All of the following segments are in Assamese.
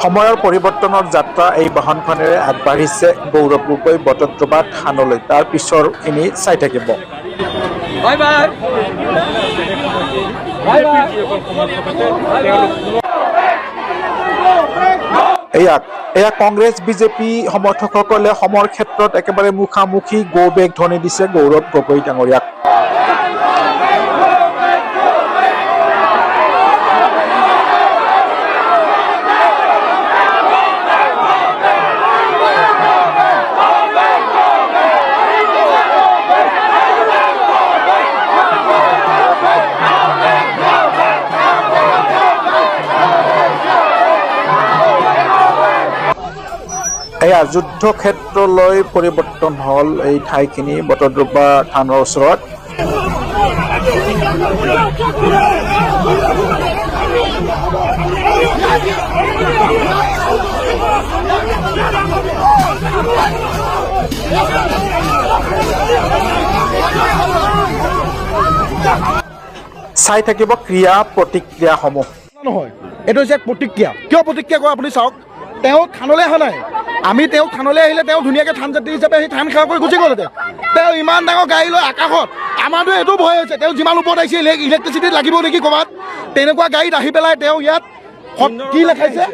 সময়ৰ পৰিৱৰ্তনৰ যাত্ৰা এই বাহনখনেৰে আগবাঢ়িছে গৌৰৱ গগৈ বটদ্ৰৱা থানলৈ। তাৰ পিছৰখিনি চাই থাকিব। এয়া কংগ্ৰেছ বিজেপি সমৰ্থকসকলে সমৰ ক্ষেত্ৰত একেবাৰে মুখামুখি গো বেগ ধ্বনি দিছে গৌৰৱ গগৈ ডাঙৰীয়াক। এয়া যুদ্ধক্ষেত্ৰলৈ পৰিৱৰ্তন হ'ল এই ঠাইখিনি বটদ্ৰৱা থানৰ ওচৰত। চাই থাকিব ক্ৰিয়া প্ৰতিক্ৰিয়াসমূহ। নহয়, এইটো হৈছে প্ৰতিক্ৰিয়া। কিয় প্ৰতিক্ৰিয়া কৰে আপুনি চাওক, তেওঁ থানলৈ অহা নাই। আমি তেওঁ থানলৈ আহিলে তেওঁ ধুনীয়াকৈ থান যাত্ৰী হিচাপে সেই থান সেৱা কৰি গুচি গ'ল। তেওঁ ইমান ডাঙৰ গাড়ী লৈ আকাশত, আমাৰতো এইটো ভয় হৈছে তেওঁ যিমান ওপৰত আহিছে ইলেক্ট্ৰিচিটি লাগিব নেকি ক'ৰবাত, তেনেকুৱা গাড়ীত আহি পেলাই তেওঁ ইয়াত কি লেখাইছে,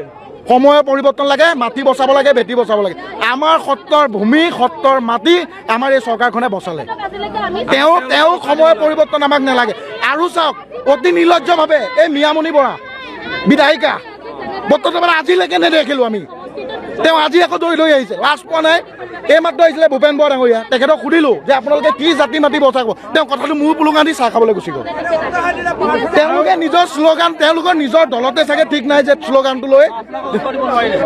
সময়ৰ পৰিৱৰ্তন লাগে, মাটি বচাব লাগে, ভেটি বচাব লাগে। আমাৰ সত্ৰৰ ভূমি, সত্ৰৰ মাটি আমাৰ এই চৰকাৰখনে বচালে। তেওঁ সময়ৰ পৰিৱৰ্তন আমাক নালাগে। আৰু চাওক, অতি নিৰ্লজ্জভাৱে এই মিয়ামণি বৰা বিধায়িকা বৰ্তমান আজিলৈকে নেদেখিলোঁ আমি। তেওঁ আজি আকৌ দৌৰি আহিছে, লাজ পোৱা নাই। এইমাত্ৰ আহিছিলে ভূপেন বৰা ডাঙৰীয়া, তেখেতক সুধিলোঁ যে আপোনালোকে কি জাতি মাতি বচাব। তেওঁ কথাটো মূৰ পুলুঙা দি চাহ খাবলৈ গুচি গ'ল। তেওঁলোকে নিজৰ শ্লোগান, তেওঁলোকৰ নিজৰ দলতে চাগে ঠিক নাই যে শ্লোগানটো লৈ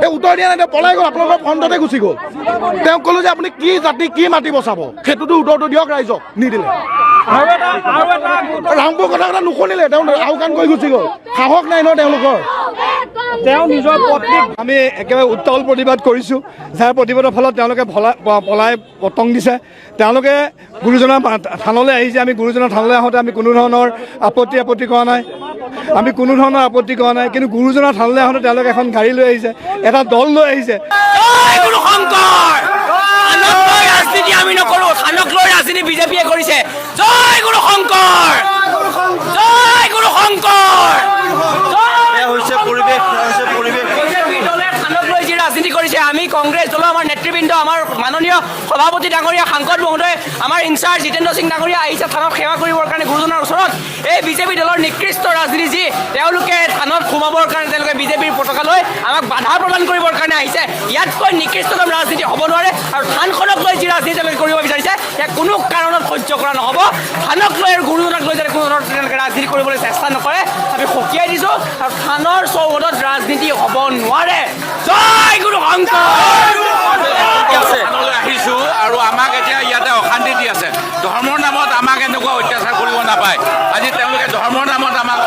এই উত্তৰ দিয়া নাই, তেওঁ পলাই গ'ল, আপোনালোকৰ ফ্ৰণ্টতে গুচি গ'ল। তেওঁক ক'লোঁ যে আপুনি কি জাতি কি মাটি বচাব, সেইটোতো উত্তৰটো দিয়ক ৰাইজক, নিদিলে। ৰামপুৰ কথা নুশুনিলে, তেওঁ আওকাণ কৰি গুচি গ'ল। সাহস নাই ন তেওঁলোকৰ। তেওঁ নিজৰ পত্নীক আমি একেবাৰে উত্তাল প্ৰতিবাদ কৰিছোঁ, যাৰ প্ৰতিবাদৰ ফলত তেওঁলোকে পলাই পতং দিছে। তেওঁলোকে গুৰুজনাৰ থানলৈ আহিছে। আমি গুৰুজনাৰ থানলৈ আহোঁতে আমি কোনো ধৰণৰ আপত্তি কৰা নাই, আমি কোনো ধৰণৰ আপত্তি কৰা নাই। কিন্তু গুৰুজনাৰ থানলৈ আহোঁতে তেওঁলোকে এখন গাড়ী লৈ আহিছে, এটা দল লৈ আহিছে। ৰাজনীতি আমি নকৰোঁ, থানক লৈ ৰাজনীতি বিজেপিয়ে কৰিছে। জয় গুৰু শংকৰ, জয় গুৰু শংকৰ। ৰাজনীতি কৰিছে। আমি কংগ্ৰেছ দলৰ আমাৰ নেতৃবৃন্দ, আমাৰ মাননীয় সভাপতি ডাঙৰীয়া, সাংসদ মহোদয়, আমাৰ ইনচাৰ্জ জিতেন্দ্ৰ সিং ডাঙৰীয়া আহিছে থানত সেৱা কৰিবৰ কাৰণে গুৰুজনাৰ ওচৰত। এই বিজেপি দলৰ নিকৃষ্ট ৰাজনীতি যি তেওঁলোকে থানত সোমাবৰ কাৰণে তেওঁলোকে বিজেপিৰ পতাকা লৈ আমাক বাধা প্ৰদান কৰিবৰ কাৰণে আহিছে। ইয়াতকৈ নিকৃষ্টতম ৰাজনীতি হ'ব নোৱাৰে। আৰু থানখনক লৈ যি ৰাজনীতি তেওঁলোকে কৰিব বিচাৰিছে, ইয়াক কোনো কাৰণত সহ্য কৰা নহ'ব। থানক লৈ আৰু গুৰুজনাক লৈ যাতে কোনো ধৰণৰ তেওঁলোকে ৰাজনীতি কৰিবলৈ চেষ্টা নকৰে আমি সকীয়াই দিছোঁ। আৰু থানৰ চৌহদত ৰাজনীতি হ'ব নোৱাৰে। জয় গুৰু শংকৰ। আহিছোঁ আৰু আমাক এতিয়া ইয়াতে অশান্তি দি আছে। ধৰ্মৰ নামত আমাক এনেকুৱা অত্যাচাৰ কৰিব নাপায়। আজি তেওঁলোকে ধৰ্মৰ নামত আমাক